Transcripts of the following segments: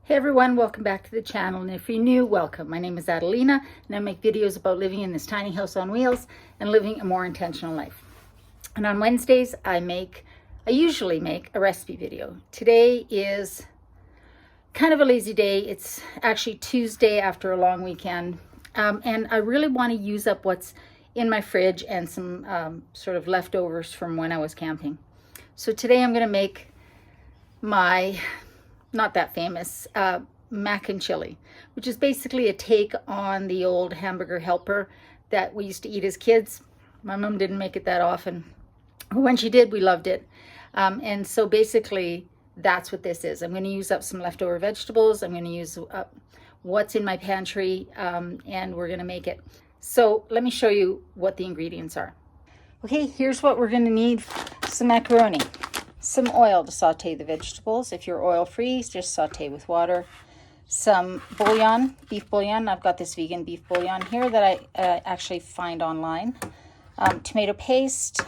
Hey everyone, welcome back to the channel, and if you're new, welcome. My name is Adelina, and I make videos about living in this tiny house on wheels and living a more intentional life. And on Wednesdays, I usually make a recipe video. Today is kind of a lazy day. It's actually Tuesday after a long weekend, and I really want to use up what's in my fridge and some sort of leftovers from when I was camping. So today I'm going to make my not that famous mac and chili, which is basically a take on the old hamburger helper that we used to eat as kids. My mom didn't make it that often, but when she did, we loved it. And so basically that's what this is. I'm going to use up some leftover vegetables. I'm going to use up what's in my pantry, and we're going to make it. So let me show you what the ingredients are. Okay, here's what we're going to need. Some macaroni, some oil to saute the vegetables. If you're oil free, just saute with water. Some bouillon, beef bouillon. I've got this vegan beef bouillon here that I actually find online. Tomato paste,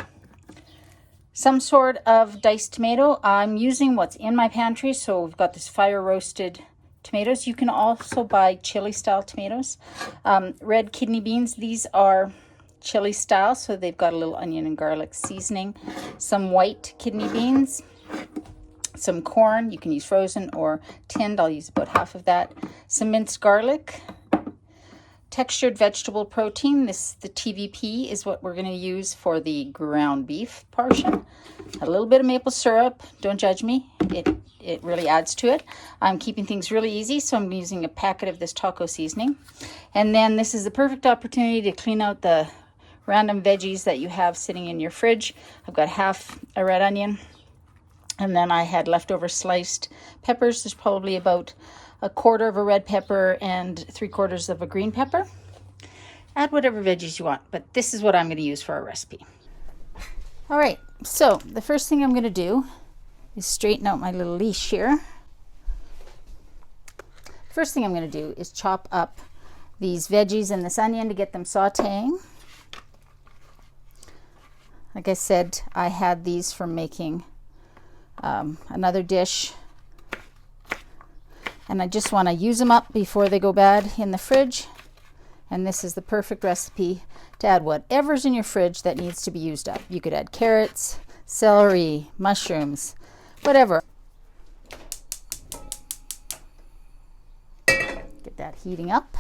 some sort of diced tomato. I'm using what's in my pantry, so we've got this fire roasted tomatoes. You can also buy chili style tomatoes. Red kidney beans, these are chili style, so they've got a little onion and garlic seasoning. Some white kidney beans, some corn, you can use frozen or tinned. I'll use about half of that. Some minced garlic, textured vegetable protein. The TBP is what we're going to use for the ground beef portion. A little bit of maple syrup. Don't judge me. It really adds to it. I'm keeping things really easy, so I'm using a packet of this taco seasoning. And then this is the perfect opportunity to clean out the random veggies that you have sitting in your fridge. I've got half a red onion, and then I had leftover sliced peppers. There's probably about a quarter of a red pepper and 3/4 of a green pepper. Add whatever veggies you want, but this is what I'm going to use for our recipe. All right, so the first thing I'm going to do is straighten out my little leash here. First thing I'm going to do is chop up these veggies and this onion to get them sauteing. Like I said, I had these from making another dish, and I just want to use them up before they go bad in the fridge. And this is the perfect recipe to add whatever's in your fridge that needs to be used up. You could add carrots, celery, mushrooms, whatever. Get that heating up.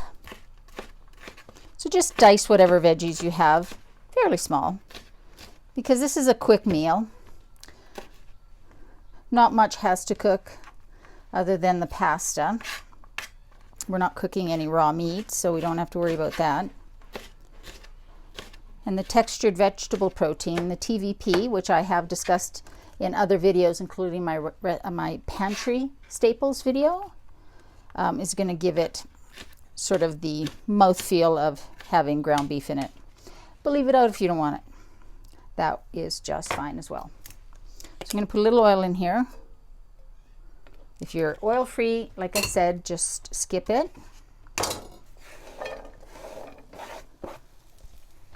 So just dice whatever veggies you have, fairly small, because this is a quick meal. Not much has to cook other than the pasta. We're not cooking any raw meat, so we don't have to worry about that. And the textured vegetable protein, the TVP, which I have discussed in other videos, including my pantry staples video, is going to give it sort of the mouthfeel of having ground beef in it. But leave it out if you don't want it. That is just fine as well. So I'm going to put a little oil in here. If you're oil free, like I said, just skip it.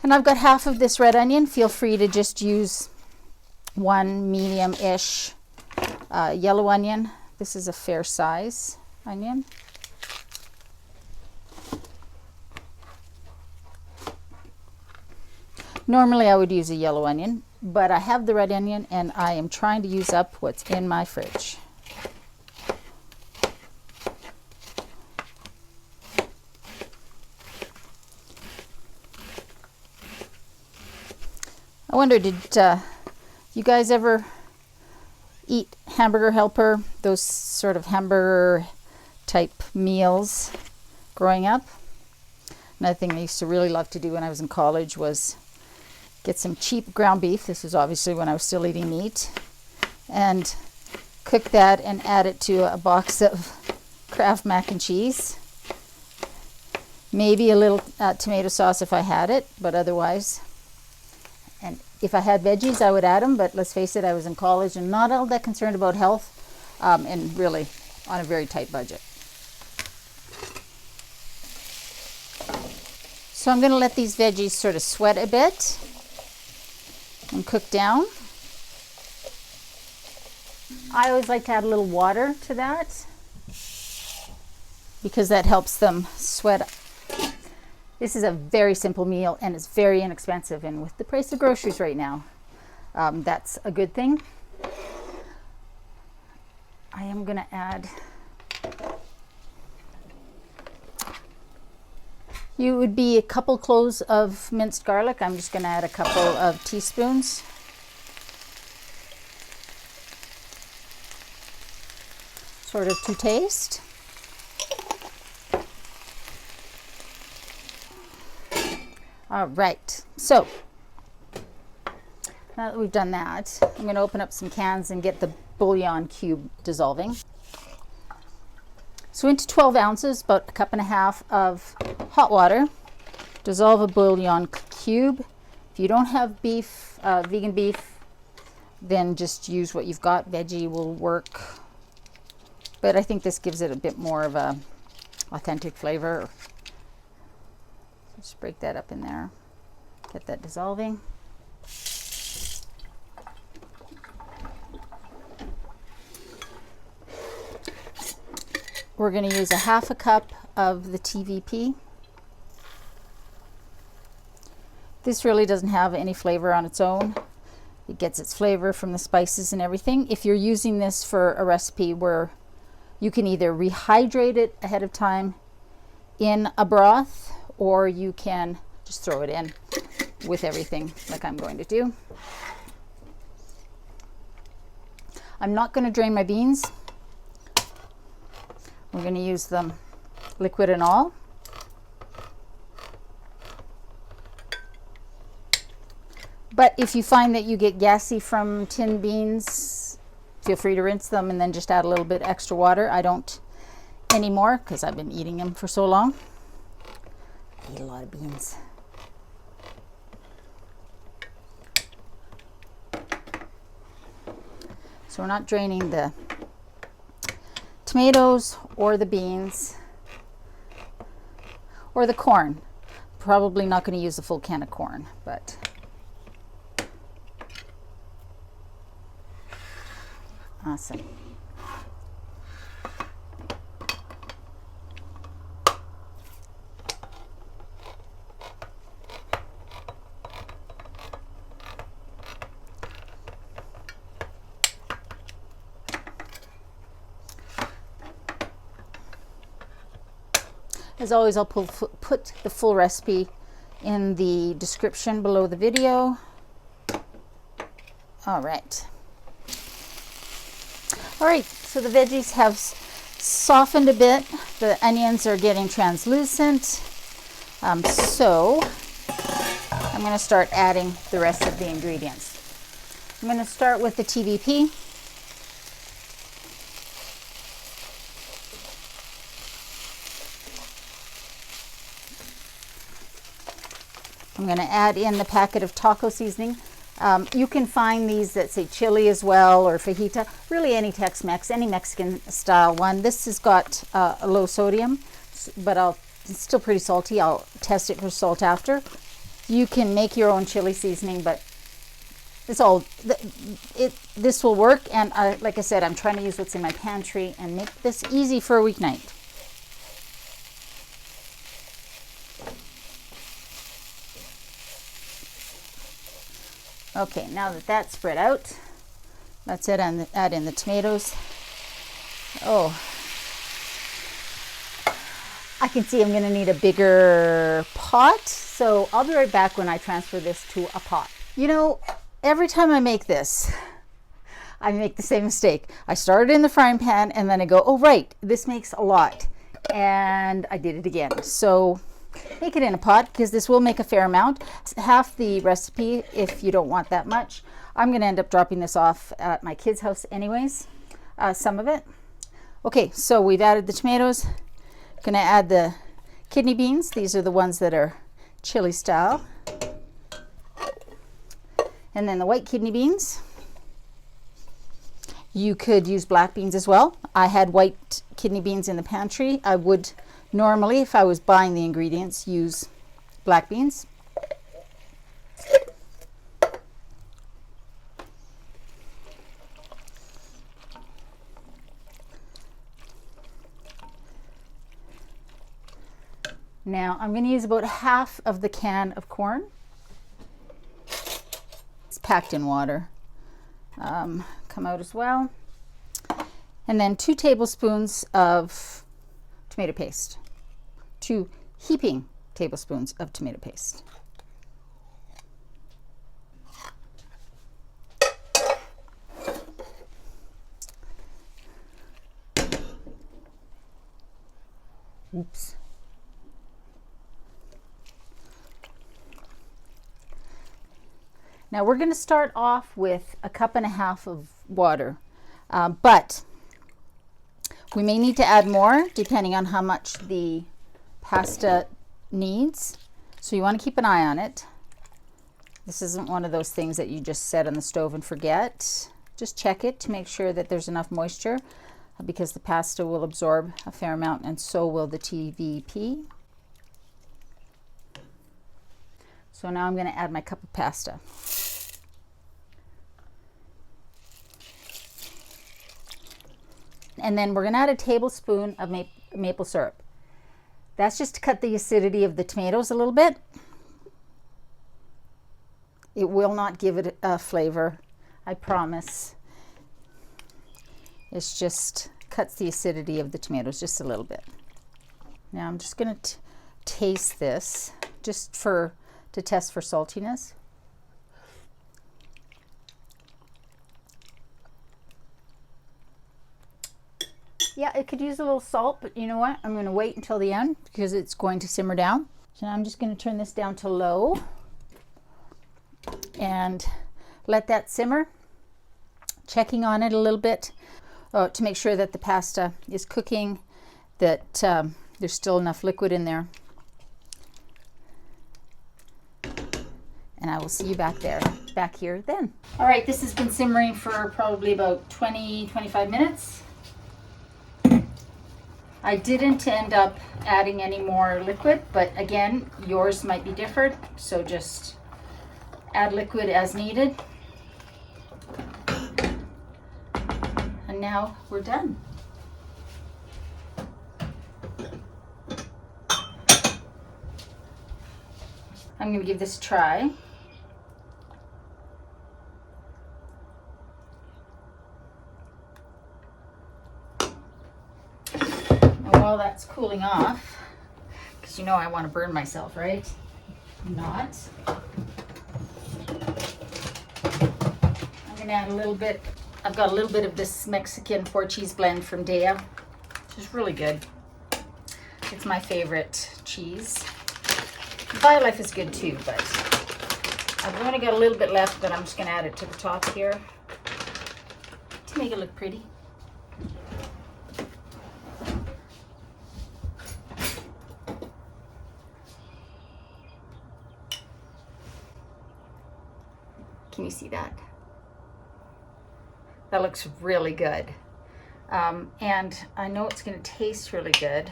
And I've got half of this red onion. Feel free to just use one medium-ish yellow onion. This is a fair size onion. Normally I would use a yellow onion, but I have the red onion and I am trying to use up what's in my fridge. I wonder, did you guys ever eat hamburger helper, those sort of hamburger type meals growing up? Another thing I used to really love to do when I was in college was get some cheap ground beef. This was obviously when I was still eating meat. And cook that and add it to a box of Kraft mac and cheese. Maybe a little tomato sauce if I had it, but otherwise. And if I had veggies, I would add them, but let's face it, I was in college and not all that concerned about health, and really on a very tight budget. So I'm going to let these veggies sort of sweat a bit and cook down. I always like to add a little water to that. because that helps them sweat. This is a very simple meal and it's very inexpensive, and with the price of groceries right now, that's a good thing. I am going to add, you would be a couple cloves of minced garlic. I'm just going to add a couple of teaspoons. Sort of to taste. All right, so now that we've done that, I'm going to open up some cans and get the bouillon cube dissolving. So into 12 ounces, about a cup and a half of hot water, dissolve a bouillon cube. If you don't have beef, vegan beef, then just use what you've got. Veggie will work. But I think this gives it a bit more of a authentic flavor. Just break that up in there. Get that dissolving. We're going to use a half a cup of the TVP. This really doesn't have any flavor on its own. It gets its flavor from the spices and everything. If you're using this for a recipe where you can either rehydrate it ahead of time in a broth, or you can just throw it in with everything like I'm going to do. I'm not going to drain my beans. We're going to use them liquid and all. But if you find that you get gassy from tinned beans, feel free to rinse them and then just add a little bit extra water. I don't anymore because I've been eating them for so long. I eat a lot of beans. So we're not draining the tomatoes or the beans or the corn. Probably not going to use a full can of corn, but awesome. As always, I'll put the full recipe in the description below the video. All right. All right, so the veggies have softened a bit. The onions are getting translucent. So I'm going to start adding the rest of the ingredients. I'm going to start with the TVP. I'm going to add in the packet of taco seasoning. You can find these that say chili as well, or fajita, really any Tex-Mex, any Mexican style one. This has got a low sodium, but it's still pretty salty. I'll test it for salt after. You can make your own chili seasoning, but it's all, this will work. And like I said, I'm trying to use what's in my pantry and make this easy for a weeknight. Okay, now that that's spread out, let's add in the tomatoes. Oh, I can see I'm going to need a bigger pot, so I'll be right back when I transfer this to a pot. You know, every time I make this, I make the same mistake. I start in the frying pan and then I go, oh right, this makes a lot. And I did it again. So make it in a pot because this will make a fair amount. It's half the recipe if you don't want that much. I'm going to end up dropping this off at my kids' house anyways, some of it. Okay, so we've added the tomatoes. Going to add the kidney beans. These are the ones that are chili style. And then the white kidney beans. You could use black beans as well. I had white kidney beans in the pantry. I would normally, if I was buying the ingredients, use black beans. Now I'm going to use about half of the can of corn. It's packed in water. Come out as well. And then 2 tablespoons of tomato paste. 2 heaping tablespoons of tomato paste. Oops. Now we're going to start off with 1.5 cups of water, but we may need to add more depending on how much the pasta needs. So you want to keep an eye on it. This isn't one of those things that you just set on the stove and forget. Just check it to make sure that there's enough moisture, because the pasta will absorb a fair amount and so will the TBSP. So now I'm going to add my cup of pasta. And then we're going to add a tablespoon of maple syrup. That's just to cut the acidity of the tomatoes a little bit. It will not give it a flavor, I promise. It's just cuts the acidity of the tomatoes just a little bit. Now I'm just going to taste this just to test for saltiness. Yeah, it could use a little salt, but you know what? I'm going to wait until the end because it's going to simmer down. So now I'm just going to turn this down to low and let that simmer, checking on it a little bit to make sure that the pasta is cooking, that there's still enough liquid in there. And I will see you back here then. All right, this has been simmering for probably about 20-25 minutes. I didn't end up adding any more liquid, but again, yours might be different, so just add liquid as needed. And now we're done. I'm going to give this a try. While that's cooling off, because you know I want to burn myself, right? Not. I'm going to add a little bit. I've got a little bit of this Mexican 4-cheese blend from Dea, which is really good. It's my favorite cheese. BioLife is good too, but I've only got a little bit left, but I'm just going to add it to the top here to make it look pretty. Can you see that? That looks really good. And I know it's going to taste really good.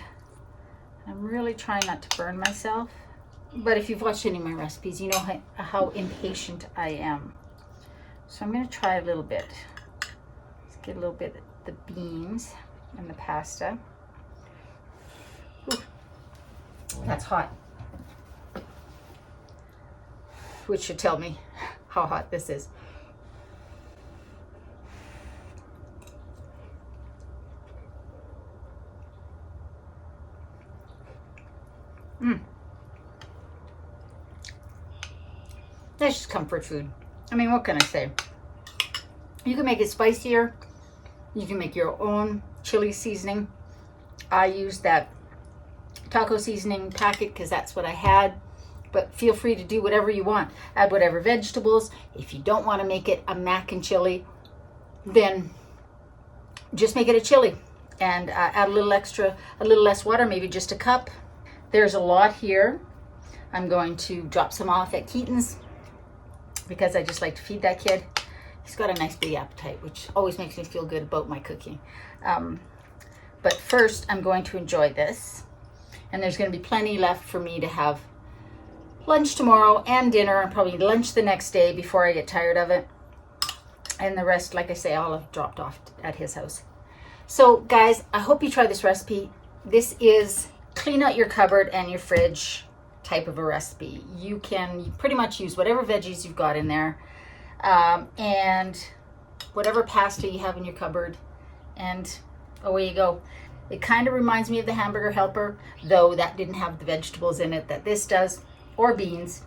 I'm really trying not to burn myself. But if you've watched any of my recipes, you know how impatient I am. So I'm going to try a little bit. Let's get a little bit of the beans and the pasta. Ooh, that's hot. Which should tell me how hot this is. That's just comfort food. I mean, what can I say? You can make it spicier. You can make your own chili seasoning. I used that taco seasoning packet because that's what I had. But feel free to do whatever you want. Add whatever vegetables. If you don't want to make it a mac and chili, then just make it a chili. And add a little less water, maybe just a cup. There's a lot here. I'm going to drop some off at Keaton's because I just like to feed that kid. He's got a nice big appetite, which always makes me feel good about my cooking. But first, I'm going to enjoy this. And there's going to be plenty left for me to have lunch tomorrow and dinner, and probably lunch the next day before I get tired of it. And the rest, like I say, I'll have dropped off at his house. So guys, I hope you try this recipe. This is clean out your cupboard and your fridge type of a recipe. You can pretty much use whatever veggies you've got in there, and whatever pasta you have in your cupboard, and away you go. It kind of reminds me of the hamburger helper, though that didn't have the vegetables in it that this does, or beans,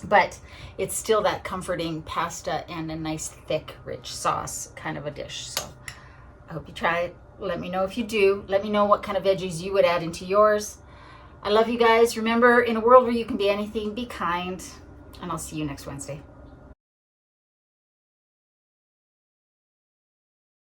but it's still that comforting pasta and a nice thick rich sauce kind of a dish. So I hope you try it. Let me know if you do. Let me know what kind of veggies you would add into yours. I love you guys. Remember, in a world where you can be anything, be kind, and I'll see you next Wednesday.